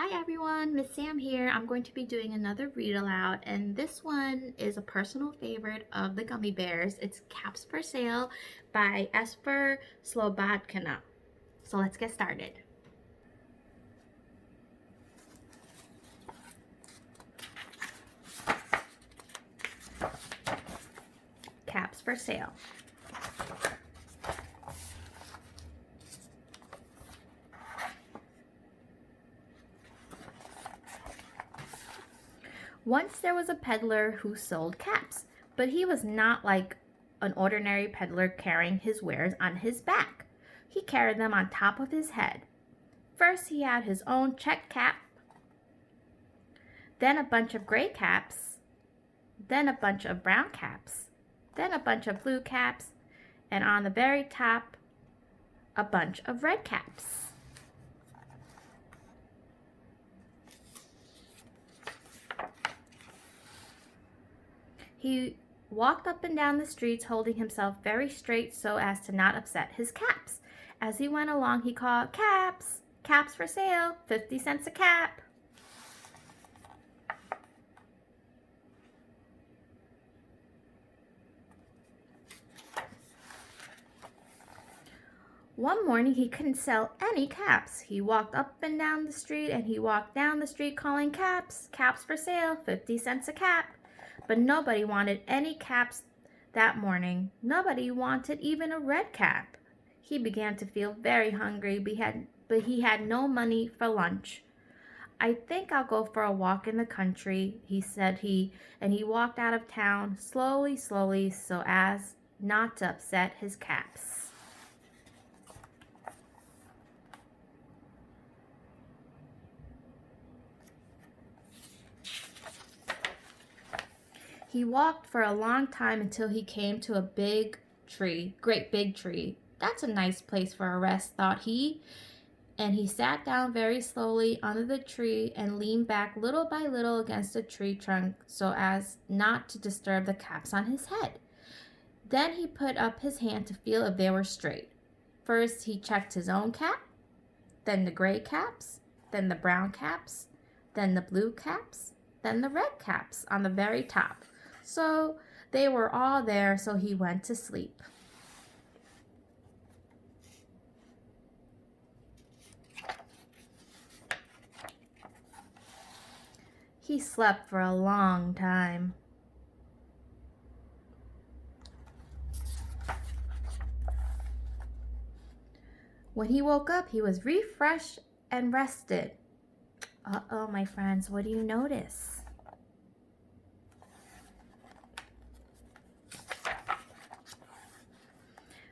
Hi everyone, Miss Sam here. I'm going to be doing another read aloud, and this one is a personal favorite of the gummy bears. It's Caps for Sale by Esphyr Slobodkina. So let's get started. Caps for Sale. Once there was a peddler who sold caps, but he was not like an ordinary peddler carrying his wares on his back. He carried them on top of his head. First he had his own check cap, then a bunch of gray caps, then a bunch of brown caps, then a bunch of blue caps, and on the very top, a bunch of red caps. He walked up and down the streets holding himself very straight so as to not upset his caps. As he went along, he called, "Caps! Caps for sale! 50 cents a cap!" One morning, he couldn't sell any caps. He walked up and down the street, and he walked down the street calling, "Caps! Caps for sale! 50 cents a cap!" But nobody wanted any caps that morning. Nobody wanted even a red cap. He began to feel very hungry, but he had no money for lunch. "I think I'll go for a walk in the country," he said, and he walked out of town slowly, so as not to upset his caps. He walked for a long time until he came to a big tree, great big tree. "That's a nice place for a rest," thought he, and he sat down very slowly under the tree and leaned back little by little against the tree trunk so as not to disturb the caps on his head. Then he put up his hand to feel if they were straight. First he checked his own cap, then the gray caps, then the brown caps, then the blue caps, then the red caps on the very top. So they were all there, so he went to sleep. He slept for a long time. When he woke up, he was refreshed and rested. Uh-oh, my friends, what do you notice?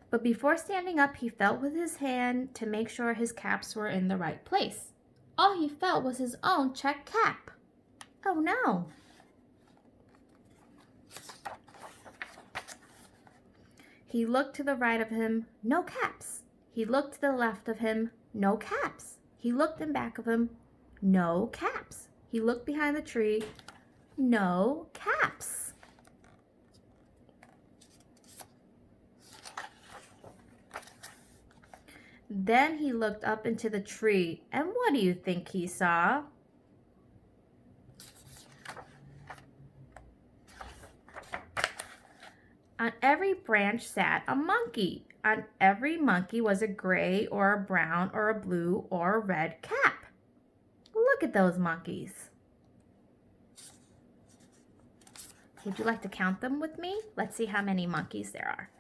But before standing up, he felt with his hand to make sure his caps were in the right place. All he felt was his own check cap. Oh no! He looked to the right of him, no caps. He looked to the left of him, no caps. He looked in back of him, no caps. He looked behind the tree, no caps. Then he looked up into the tree, and what do you think he saw? On every branch sat a monkey. On every monkey was a gray or a brown or a blue or a red cap. Look at those monkeys. Would you like to count them with me? Let's see how many monkeys there are.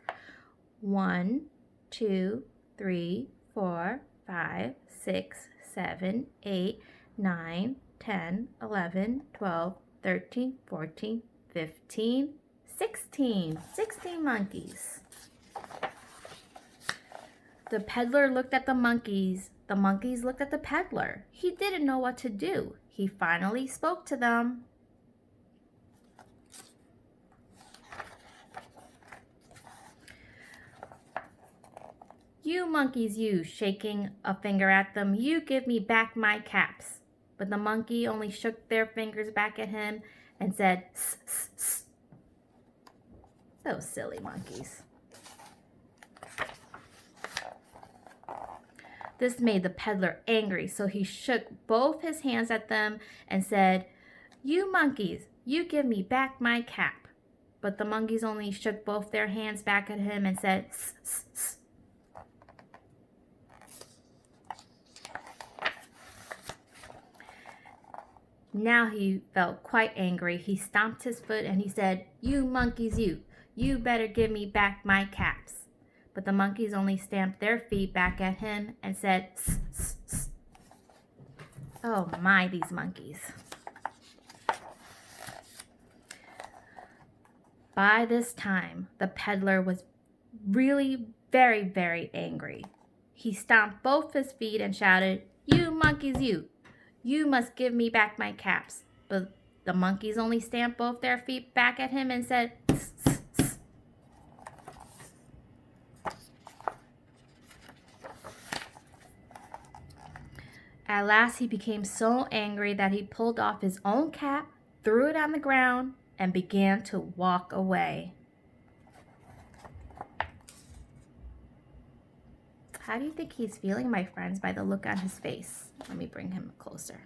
1, 2, 3, 4, 5, 6, 7, 8, 9, 10, 11, 12, 13, 14, 15, 16. 16 monkeys. The peddler looked at the monkeys. The monkeys looked at the peddler. He didn't know what to do. He finally spoke to them. "You monkeys, you," shaking a finger at them, "you give me back my caps." But the monkey only shook their fingers back at him and said, "Sss, sss, sss." Those silly monkeys. This made the peddler angry, so he shook both his hands at them and said, "You monkeys, you give me back my cap." But the monkeys only shook both their hands back at him and said, "Sss, sss, sss." Now he felt quite angry. He stomped his foot and he said, "You monkeys, you better give me back my caps." But the monkeys only stamped their feet back at him and said, "Sss, sss, sss." Oh my, these monkeys. By this time, the peddler was really very, very angry. He stomped both his feet and shouted, "You monkeys, you must give me back my caps." But the monkeys only stamped both their feet back at him and said, "Tss, tss, tss." At last he became so angry that he pulled off his own cap, threw it on the ground, and began to walk away. How do you think he's feeling, my friends, by the look on his face? Let me bring him closer.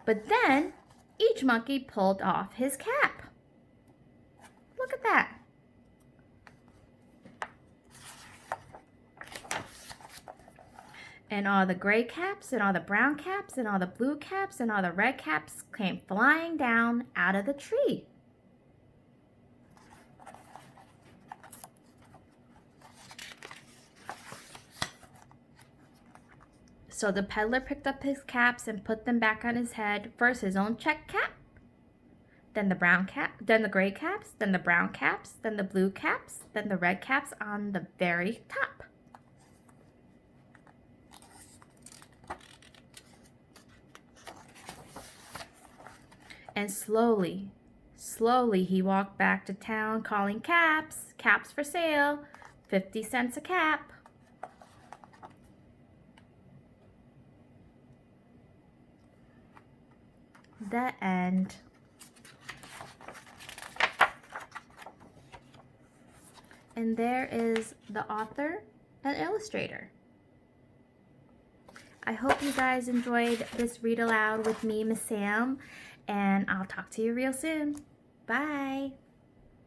But then each monkey pulled off his cap. Look at that. And all the gray caps and all the brown caps and all the blue caps and all the red caps came flying down out of the tree. So the peddler picked up his caps and put them back on his head. First his own check cap, then the brown cap, then the gray caps, then the brown caps, then the blue caps, then the red caps on the very top. And slowly he walked back to town calling, "Caps, caps for sale, 50 cents a cap." The end. And there is the author and illustrator. I hope you guys enjoyed this read aloud with me, Miss Sam, and I'll talk to you real soon. Bye.